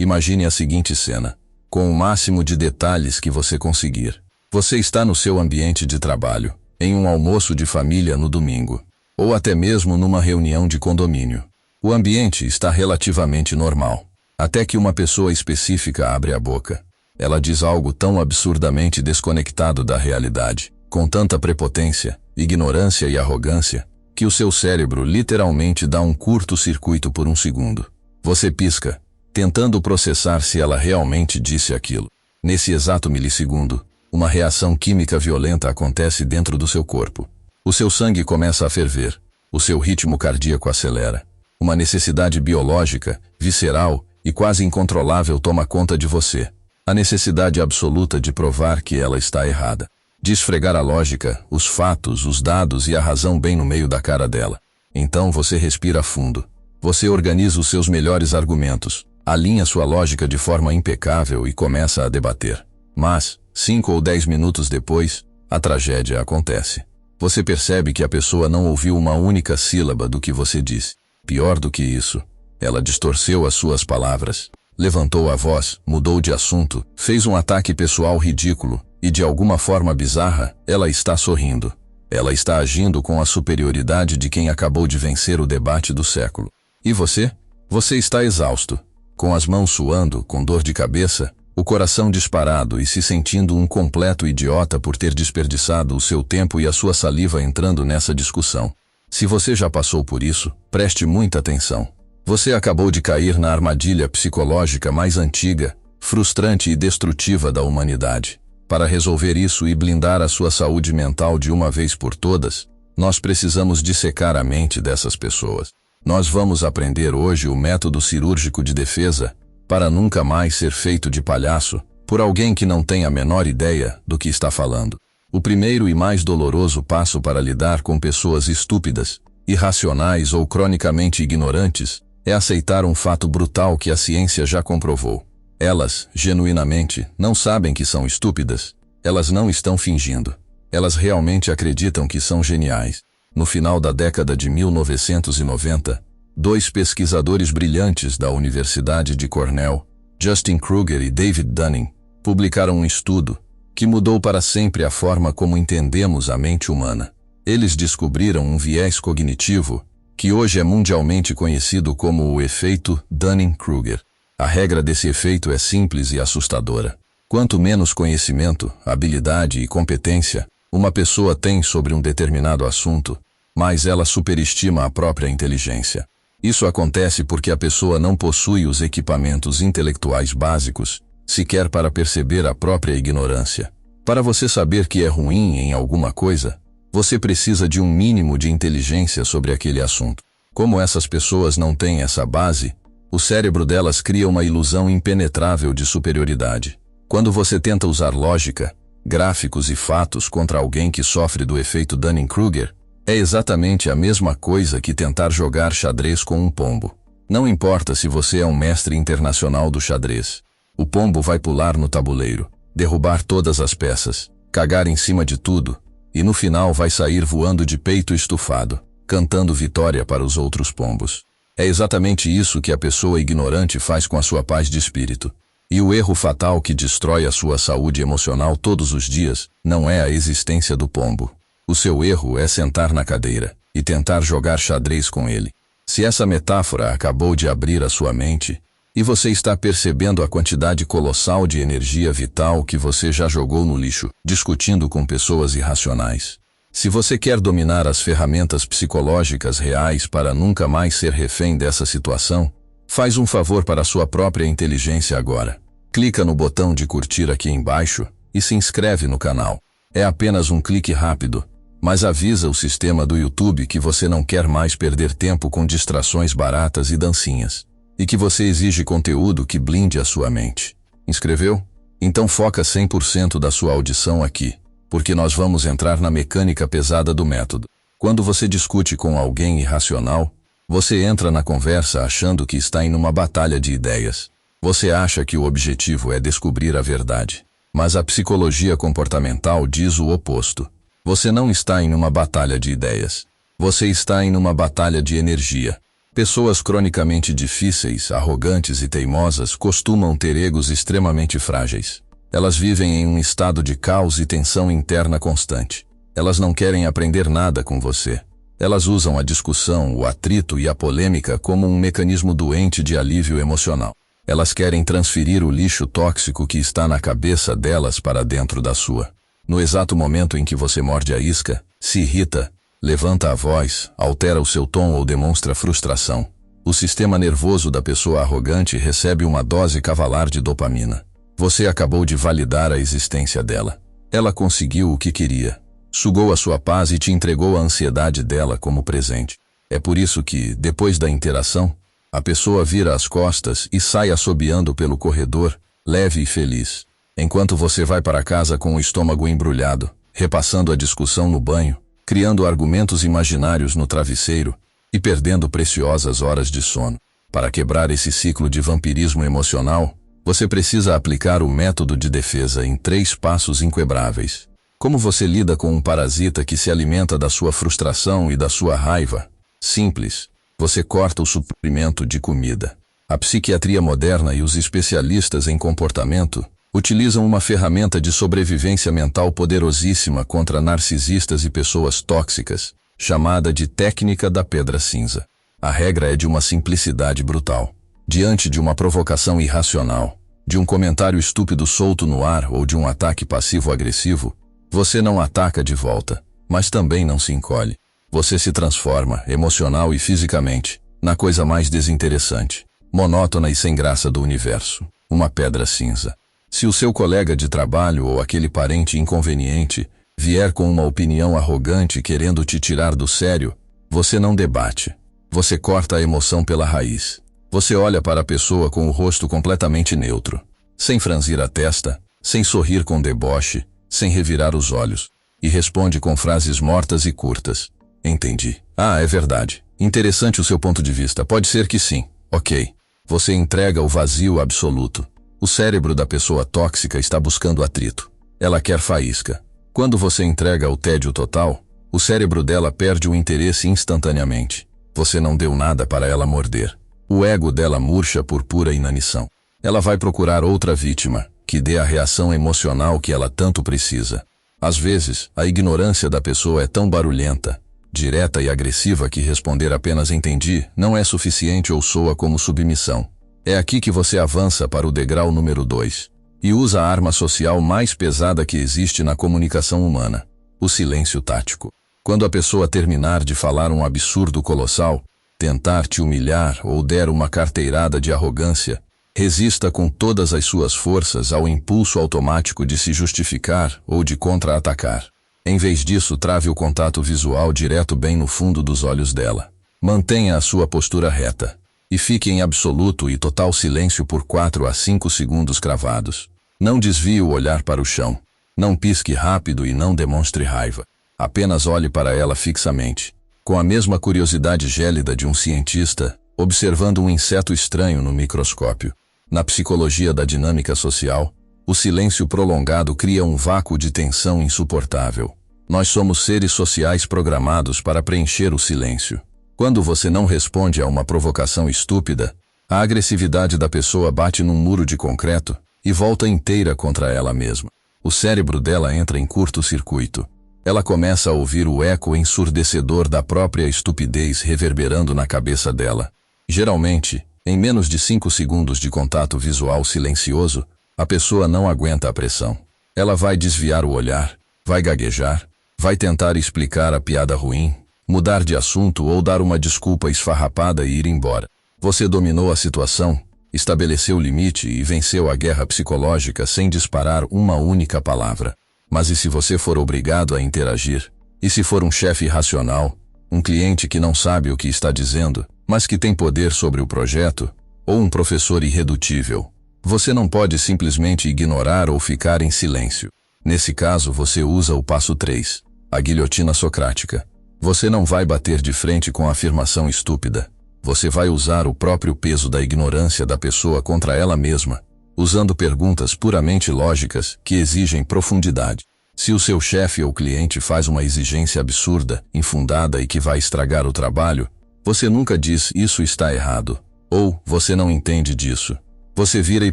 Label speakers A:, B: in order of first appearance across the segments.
A: Imagine a seguinte cena, com o máximo de detalhes que você conseguir. Você está no seu ambiente de trabalho, em um almoço de família no domingo, ou até mesmo numa reunião de condomínio. O ambiente está relativamente normal, até que uma pessoa específica abre a boca. Ela diz algo tão absurdamente desconectado da realidade, com tanta prepotência, ignorância e arrogância, que o seu cérebro literalmente dá um curto-circuito por um segundo. Você pisca, tentando processar se ela realmente disse aquilo. Nesse exato milissegundo, uma reação química violenta acontece dentro do seu corpo. O seu sangue começa a ferver, o seu ritmo cardíaco acelera. Uma necessidade biológica, visceral e quase incontrolável toma conta de você. A necessidade absoluta de provar que ela está errada. De esfregar a lógica, os fatos, os dados e a razão bem no meio da cara dela. Então você respira fundo. Você organiza os seus melhores argumentos, alinha sua lógica de forma impecável e começa a debater. Mas, 5 ou 10 minutos depois, a tragédia acontece. Você percebe que a pessoa não ouviu uma única sílaba do que você disse. Pior do que isso, ela distorceu as suas palavras, levantou a voz, mudou de assunto, fez um ataque pessoal ridículo, e de alguma forma bizarra, ela está sorrindo. Ela está agindo com a superioridade de quem acabou de vencer o debate do século. E você? Você está exausto, com as mãos suando, com dor de cabeça, o coração disparado e se sentindo um completo idiota por ter desperdiçado o seu tempo e a sua saliva entrando nessa discussão. Se você já passou por isso, preste muita atenção. Você acabou de cair na armadilha psicológica mais antiga, frustrante e destrutiva da humanidade. Para resolver isso e blindar a sua saúde mental de uma vez por todas, nós precisamos dissecar a mente dessas pessoas. Nós vamos aprender hoje o método cirúrgico de defesa para nunca mais ser feito de palhaço por alguém que não tem a menor ideia do que está falando. O primeiro e mais doloroso passo para lidar com pessoas estúpidas, irracionais ou cronicamente ignorantes é aceitar um fato brutal que a ciência já comprovou. Elas, genuinamente, não sabem que são estúpidas. Elas não estão fingindo. Elas realmente acreditam que são geniais. No final da década de 1990, 2 pesquisadores brilhantes da Universidade de Cornell, Justin Kruger e David Dunning, publicaram um estudo que mudou para sempre a forma como entendemos a mente humana. Eles descobriram um viés cognitivo que hoje é mundialmente conhecido como o efeito Dunning-Kruger. A regra desse efeito é simples e assustadora. Quanto menos conhecimento, habilidade e competência uma pessoa tem sobre um determinado assunto, mais ela superestima a própria inteligência. Isso acontece porque a pessoa não possui os equipamentos intelectuais básicos, sequer para perceber a própria ignorância. Para você saber que é ruim em alguma coisa, você precisa de um mínimo de inteligência sobre aquele assunto. Como essas pessoas não têm essa base, o cérebro delas cria uma ilusão impenetrável de superioridade. Quando você tenta usar lógica, gráficos e fatos contra alguém que sofre do efeito Dunning-Kruger, é exatamente a mesma coisa que tentar jogar xadrez com um pombo. Não importa se você é um mestre internacional do xadrez. O pombo vai pular no tabuleiro, derrubar todas as peças, cagar em cima de tudo, e no final vai sair voando de peito estufado, cantando vitória para os outros pombos. É exatamente isso que a pessoa ignorante faz com a sua paz de espírito. E o erro fatal que destrói a sua saúde emocional todos os dias não é a existência do pombo. O seu erro é sentar na cadeira e tentar jogar xadrez com ele. Se essa metáfora acabou de abrir a sua mente, e você está percebendo a quantidade colossal de energia vital que você já jogou no lixo, discutindo com pessoas irracionais. Se você quer dominar as ferramentas psicológicas reais para nunca mais ser refém dessa situação, faz um favor para a sua própria inteligência agora. Clica no botão de curtir aqui embaixo e se inscreve no canal. É apenas um clique rápido, mas avisa o sistema do YouTube que você não quer mais perder tempo com distrações baratas e dancinhas. E que você exige conteúdo que blinde a sua mente. Inscreveu? Então foca 100% da sua audição aqui, porque nós vamos entrar na mecânica pesada do método. Quando você discute com alguém irracional, você entra na conversa achando que está em uma batalha de ideias. Você acha que o objetivo é descobrir a verdade. Mas a psicologia comportamental diz o oposto. Você não está em uma batalha de ideias. Você está em uma batalha de energia. Pessoas cronicamente difíceis, arrogantes e teimosas costumam ter egos extremamente frágeis. Elas vivem em um estado de caos e tensão interna constante. Elas não querem aprender nada com você. Elas usam a discussão, o atrito e a polêmica como um mecanismo doente de alívio emocional. Elas querem transferir o lixo tóxico que está na cabeça delas para dentro da sua. No exato momento em que você morde a isca, se irrita, levanta a voz, altera o seu tom ou demonstra frustração, o sistema nervoso da pessoa arrogante recebe uma dose cavalar de dopamina. Você acabou de validar a existência dela. Ela conseguiu o que queria. Sugou a sua paz e te entregou a ansiedade dela como presente. É por isso que, depois da interação, a pessoa vira as costas e sai assobiando pelo corredor, leve e feliz, enquanto você vai para casa com o estômago embrulhado, repassando a discussão no banho, criando argumentos imaginários no travesseiro e perdendo preciosas horas de sono. Para quebrar esse ciclo de vampirismo emocional, você precisa aplicar o método de defesa em 3 passos inquebráveis. Como você lida com um parasita que se alimenta da sua frustração e da sua raiva? Simples. Você corta o suprimento de comida. A psiquiatria moderna e os especialistas em comportamento utilizam uma ferramenta de sobrevivência mental poderosíssima contra narcisistas e pessoas tóxicas, chamada de técnica da pedra cinza. A regra é de uma simplicidade brutal. Diante de uma provocação irracional, de um comentário estúpido solto no ar ou de um ataque passivo-agressivo, você não ataca de volta, mas também não se encolhe. Você se transforma, emocional e fisicamente, na coisa mais desinteressante, monótona e sem graça do universo, uma pedra cinza. Se o seu colega de trabalho ou aquele parente inconveniente vier com uma opinião arrogante querendo te tirar do sério, você não debate. Você corta a emoção pela raiz. Você olha para a pessoa com o rosto completamente neutro, sem franzir a testa, sem sorrir com deboche, sem revirar os olhos, e responde com frases mortas e curtas. Entendi. Ah, é verdade. Interessante o seu ponto de vista. Pode ser que sim. Ok. Você entrega o vazio absoluto. O cérebro da pessoa tóxica está buscando atrito. Ela quer faísca. Quando você entrega o tédio total, o cérebro dela perde o interesse instantaneamente. Você não deu nada para ela morder. O ego dela murcha por pura inanição. Ela vai procurar outra vítima, que dê a reação emocional que ela tanto precisa. Às vezes, a ignorância da pessoa é tão barulhenta, direta e agressiva que responder apenas entendi não é suficiente ou soa como submissão. É aqui que você avança para o degrau número 2 e usa a arma social mais pesada que existe na comunicação humana, o silêncio tático. Quando a pessoa terminar de falar um absurdo colossal, tentar te humilhar ou der uma carteirada de arrogância, resista com todas as suas forças ao impulso automático de se justificar ou de contra-atacar. Em vez disso, trave o contato visual direto bem no fundo dos olhos dela. Mantenha a sua postura reta e fique em absoluto e total silêncio por 4 a 5 segundos cravados. Não desvie o olhar para o chão. Não pisque rápido e não demonstre raiva. Apenas olhe para ela fixamente, com a mesma curiosidade gélida de um cientista observando um inseto estranho no microscópio. Na psicologia da dinâmica social, o silêncio prolongado cria um vácuo de tensão insuportável. Nós somos seres sociais programados para preencher o silêncio. Quando você não responde a uma provocação estúpida, a agressividade da pessoa bate num muro de concreto e volta inteira contra ela mesma. O cérebro dela entra em curto-circuito. Ela começa a ouvir o eco ensurdecedor da própria estupidez reverberando na cabeça dela. Geralmente, em menos de 5 segundos de contato visual silencioso, a pessoa não aguenta a pressão. Ela vai desviar o olhar, vai gaguejar, vai tentar explicar a piada ruim, mudar de assunto ou dar uma desculpa esfarrapada e ir embora. Você dominou a situação, estabeleceu o limite e venceu a guerra psicológica sem disparar uma única palavra. Mas e se você for obrigado a interagir? E se for um chefe irracional, um cliente que não sabe o que está dizendo, mas que tem poder sobre o projeto, ou um professor irredutível? Você não pode simplesmente ignorar ou ficar em silêncio. Nesse caso, você usa o passo 3, a guilhotina socrática. Você não vai bater de frente com a afirmação estúpida. Você vai usar o próprio peso da ignorância da pessoa contra ela mesma, usando perguntas puramente lógicas que exigem profundidade. Se o seu chefe ou cliente faz uma exigência absurda, infundada e que vai estragar o trabalho, Você nunca diz "isso está errado" ou "você não entende disso". Você vira e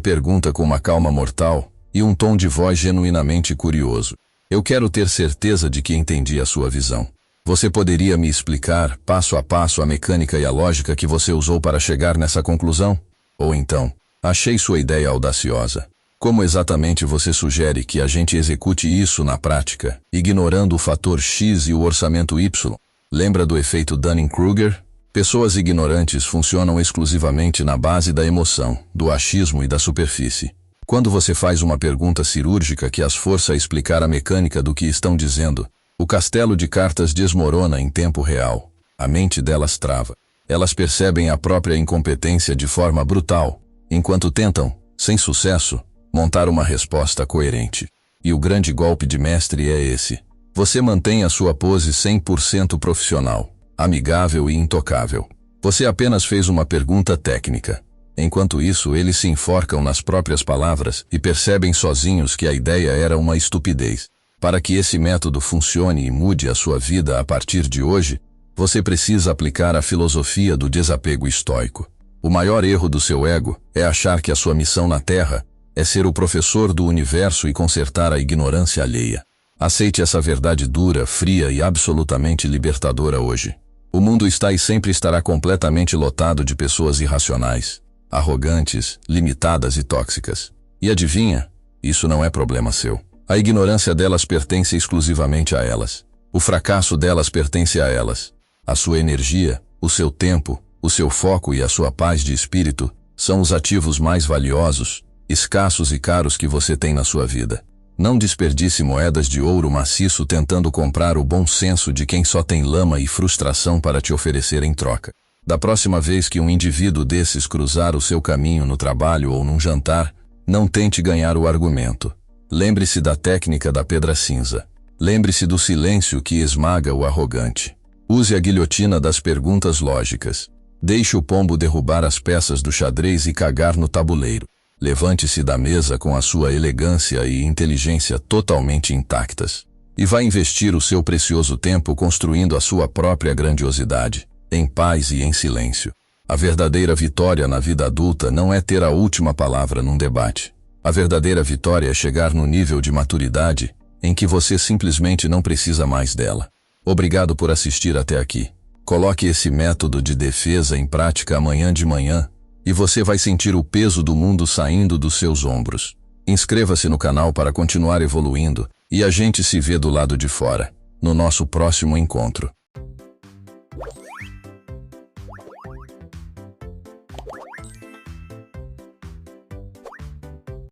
A: pergunta com uma calma mortal e um tom de voz genuinamente curioso: "Eu quero ter certeza de que entendi a sua visão. Você poderia me explicar, passo a passo, a mecânica e a lógica que você usou para chegar nessa conclusão? Ou então, achei sua ideia audaciosa. Como exatamente você sugere que a gente execute isso na prática, ignorando o fator X e o orçamento Y? Lembra do efeito Dunning-Kruger? Pessoas ignorantes funcionam exclusivamente na base da emoção, do achismo e da superfície. Quando você faz uma pergunta cirúrgica que as força a explicar a mecânica do que estão dizendo, o castelo de cartas desmorona em tempo real. A mente delas trava. Elas percebem a própria incompetência de forma brutal, enquanto tentam, sem sucesso, montar uma resposta coerente. E o grande golpe de mestre é esse. Você mantém a sua pose 100% profissional, amigável e intocável. Você apenas fez uma pergunta técnica. Enquanto isso, eles se enforcam nas próprias palavras e percebem sozinhos que a ideia era uma estupidez. Para que esse método funcione e mude a sua vida a partir de hoje, você precisa aplicar a filosofia do desapego estoico. O maior erro do seu ego é achar que a sua missão na Terra é ser o professor do universo e consertar a ignorância alheia. Aceite essa verdade dura, fria e absolutamente libertadora hoje. O mundo está e sempre estará completamente lotado de pessoas irracionais, arrogantes, limitadas e tóxicas. E adivinha? Isso não é problema seu. A ignorância delas pertence exclusivamente a elas. O fracasso delas pertence a elas. A sua energia, o seu tempo, o seu foco e a sua paz de espírito são os ativos mais valiosos, escassos e caros que você tem na sua vida. Não desperdice moedas de ouro maciço tentando comprar o bom senso de quem só tem lama e frustração para te oferecer em troca. Da próxima vez que um indivíduo desses cruzar o seu caminho no trabalho ou num jantar, não tente ganhar o argumento. Lembre-se da técnica da pedra cinza. Lembre-se do silêncio que esmaga o arrogante. Use a guilhotina das perguntas lógicas. Deixe o pombo derrubar as peças do xadrez e cagar no tabuleiro. Levante-se da mesa com a sua elegância e inteligência totalmente intactas. E vá investir o seu precioso tempo construindo a sua própria grandiosidade, em paz e em silêncio. A verdadeira vitória na vida adulta não é ter a última palavra num debate. A verdadeira vitória é chegar no nível de maturidade em que você simplesmente não precisa mais dela. Obrigado por assistir até aqui. Coloque esse método de defesa em prática amanhã de manhã e você vai sentir o peso do mundo saindo dos seus ombros. Inscreva-se no canal para continuar evoluindo e a gente se vê do lado de fora, no nosso próximo encontro.